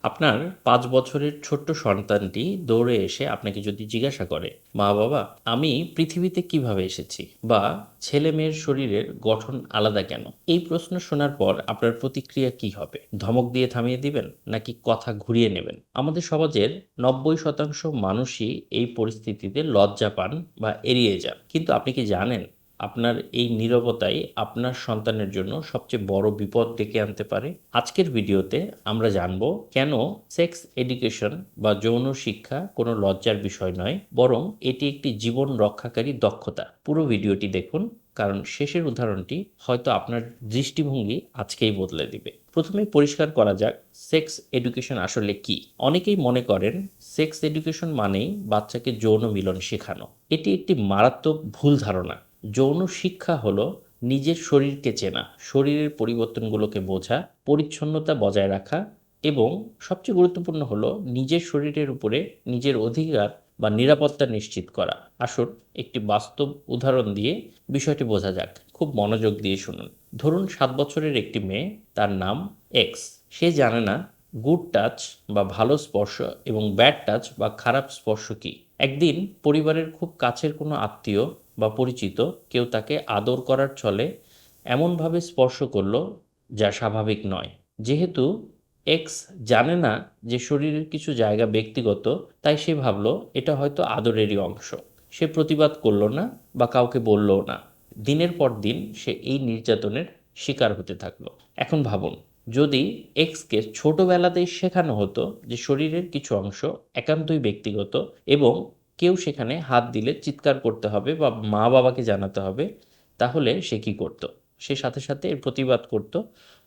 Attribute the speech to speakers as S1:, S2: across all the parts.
S1: আপনার ৫ বছরের ছোট্ট সন্তানটি দৌড়ে এসে আপনাকে যদি জিজ্ঞাসা করে, "মা বাবা, আমি পৃথিবীতে কিভাবে এসেছি?" বা "ছেলে-মেয়ের শরীরের গঠন আলাদা কেন?" এই প্রশ্ন শোনার পর আপনার প্রতিক্রিয়া কী হবে? ধমক দিয়ে থামিয়ে দিবেন? নাকি কথা ঘুরিয়ে নেবেন? আমাদের সমাজের ৯০% মানুষই এই পরিস্থিতিতে লজ্জা পান বা এড়িয়ে যান। কিন্তু আপনি কি জানেন আপনার এই নীরবতাই আপনার সন্তানের জন্য সবচেয়ে বড় বিপদ ডেকে আনতে পারে? আজকের ভিডিওতে আমরা জানব কেন সেক্স এডুকেশন বা যৌন শিক্ষা কোনো লজ্জার বিষয় নয়, বরং এটি একটি জীবন রক্ষাকারী দক্ষতা। পুরো ভিডিওটি দেখুন, কারণ শেষের উদাহরণটি হয়তো আপনার দৃষ্টিভঙ্গি আজকেই বদলে দিবে। প্রথমে পরিষ্কার করা যাক, সেক্স এডুকেশন আসলে কি। অনেকেই মনে করেন সেক্স এডুকেশন মানেই বাচ্চাকে যৌন মিলন শেখানো। এটি একটি মারাত্মক ভুল ধারণা। যৌন শিক্ষা হলো নিজের শরীরকে চেনা, শরীরের পরিবর্তনগুলোকে বোঝা, পরিচ্ছন্নতা বজায় রাখা এবং সবচেয়ে গুরুত্বপূর্ণ হলো নিজের শরীরের উপরে নিজের অধিকার বা নিরাপত্তা নিশ্চিত করা। আসুন একটি বাস্তব উদাহরণ দিয়ে বিষয়টি বোঝা যাক। খুব মনোযোগ দিয়ে শুনুন। ধরুন ৭ বছরের একটি মেয়ে, তার নাম এক্স। সে জানে না গুড টাচ বা ভালো স্পর্শ এবং ব্যাড টাচ বা খারাপ স্পর্শ কী। একদিন পরিবারের খুব কাছের কোনো আত্মীয় বা পরিচিত কেউ তাকে আদর করার ছলে এমনভাবে স্পর্শ করলো যা স্বাভাবিক নয়। যেহেতু এক্স জানে না যে শরীরের কিছু জায়গা ব্যক্তিগত, তাই সে ভাবল এটা হয়তো আদরেরই অংশ। সে প্রতিবাদ করলো না বা কাউকে বললও না। দিনের পর দিন সে এই নির্যাতনের শিকার হতে থাকলো। এখন ভাবুন, যদি এক্সকে ছোটবেলাতেই শেখানো হতো যে শরীরের কিছু অংশ একান্তই ব্যক্তিগত এবং কেউ সেখানে হাত দিলে চিৎকার করতে হবে বা মা বাবাকে জানাতে হবে, তাহলে সে কী করত? সে সাথে সাথে এর প্রতিবাদ করত।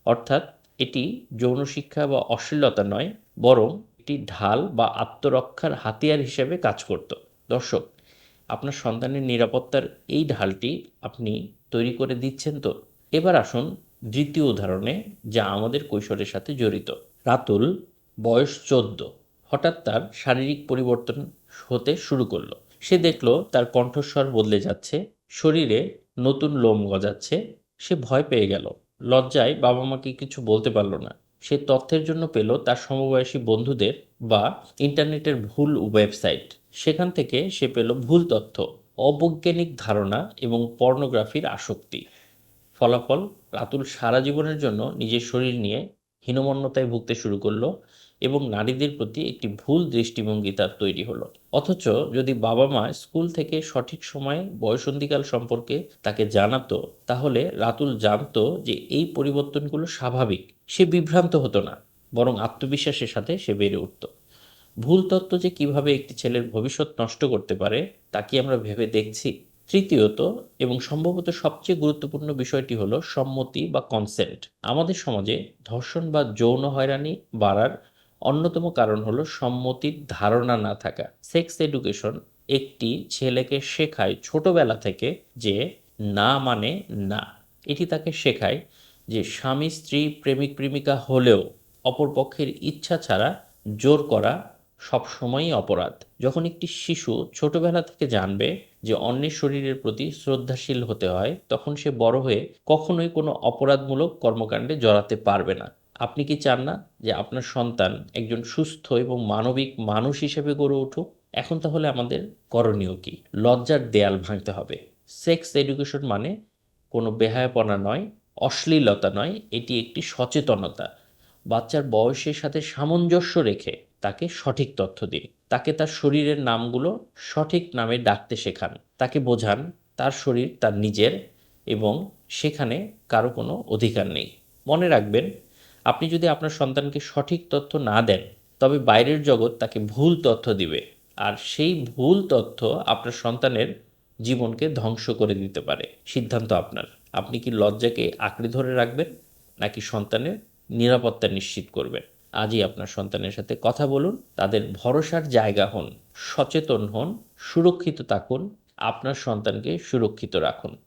S1: অর্থাৎ এটি যৌন শিক্ষা বা অশ্লীলতা নয়, বরং একটি ঢাল বা আত্মরক্ষার হাতিয়ার হিসেবে কাজ করত। দর্শক, আপনার সন্তানের নিরাপত্তার এই ঢালটি আপনি তৈরি করে দিচ্ছেন তো? এবার আসুন দ্বিতীয় উদাহরণে, যা আমাদের কৈশোরের সাথে জড়িত। রাতুল, বয়স ১৪। হঠাৎ তার শারীরিক পরিবর্তন হতে শুরু করলো। সে দেখল তার কণ্ঠস্বর বদলে যাচ্ছে, শরীরে নতুন লোম গজাচ্ছে। সে ভয় পেয়ে গেল। লজ্জায় বাবা মাকে কিছু বলতে পারল না। সে তথ্যের জন্য পেল তার সমবয়সী বন্ধুদের বা ইন্টারনেটের ভুল ওয়েবসাইট। সেখান থেকে সে পেল ভুল তথ্য, অবৈজ্ঞানিক ধারণা এবং পর্নোগ্রাফির আসক্তি। ফলাফল, রাতুল সারা জীবনের জন্য নিজের শরীর নিয়ে হীনমন্যতায় ভুগতে শুরু করলো এবং নারীদের প্রতি একটি ভুল দৃষ্টিভঙ্গি তার তৈরি হলো। অথচ যদি বাবা মা স্কুল থেকে সঠিক সময়ে বয়সন্ধিকাল সম্পর্কে তাকে জানাতো, তাহলে রাতুল জানতো যে এই পরিবর্তনগুলো স্বাভাবিক। সে বিভ্রান্ত হতো না, বরং আত্মবিশ্বাসের সাথে সে বেড়ে উঠত। ভুল তথ্য যে কিভাবে একটি ছেলের ভবিষ্যৎ নষ্ট করতে পারে, তা কি আমরা ভেবে দেখছি? তৃতীয়ত এবং সম্ভবত সবচেয়ে গুরুত্বপূর্ণ বিষয়টি হলো সম্মতি বা কনসেন্ট। আমাদের সমাজে ধর্ষণ বা যৌন হয়রানি বাড়ার অন্যতম কারণ হলো সম্মতির ধারণা না থাকা। সেক্স এডুকেশন একটি ছেলেকে শেখায় ছোটবেলা থেকে যে না মানে না। এটি তাকে শেখায় যে স্বামী স্ত্রী প্রেমিক প্রেমিকা হলেও অপরপক্ষের ইচ্ছা ছাড়া জোর করা সবসময়ই অপরাধ। যখন একটি শিশু ছোটবেলা থেকে জানবে যে অন্যের শরীরের প্রতি শ্রদ্ধাশীল হতে হয়, তখন সে বড় হয়ে কখনোই কোনো অপরাধমূলক কর্মকাণ্ডে জড়াতে পারবে না। আপনি কি চান না যে আপনার সন্তান একজন সুস্থ এবং মানবিক মানুষ হিসেবে গড়ে উঠুক? এখন তাহলে আমাদের করণীয় কি? লজ্জার দেয়াল ভাঙতে হবে। সেক্স এডুকেশন মানে কোনো বেহায়াপনা নয়, অশ্লীলতা নয়, এটি একটি সচেতনতা। বাচ্চার বয়সের সাথে সামঞ্জস্য রেখে তাকে সঠিক তথ্য দিন। তাকে তার শরীরের নামগুলো সঠিক নামে ডাকতে শেখান। তাকে বোঝান তার শরীর তার নিজের এবং সেখানে কারো কোনো অধিকার নেই। মনে রাখবেন, আপনি যদি আপনার সন্তানকে সঠিক তথ্য না দেন, তবে বাইরের জগৎ তাকে ভুল তথ্য দিবে। আর সেই ভুল তথ্য আপনার সন্তানের জীবনকে ধ্বংস করে দিতে পারে। সিদ্ধান্ত আপনার। আপনি কি লজ্জাকে আঁকড়ে ধরে রাখবেন, নাকি সন্তানের নিরাপত্তা নিশ্চিত করবেন? আজই আপনার সন্তানের সাথে কথা বলুন, তাদের ভরসার জায়গা হন, সচেতন হন, সুরক্ষিত থাকুন, আপনার সন্তানকে সুরক্ষিত রাখুন।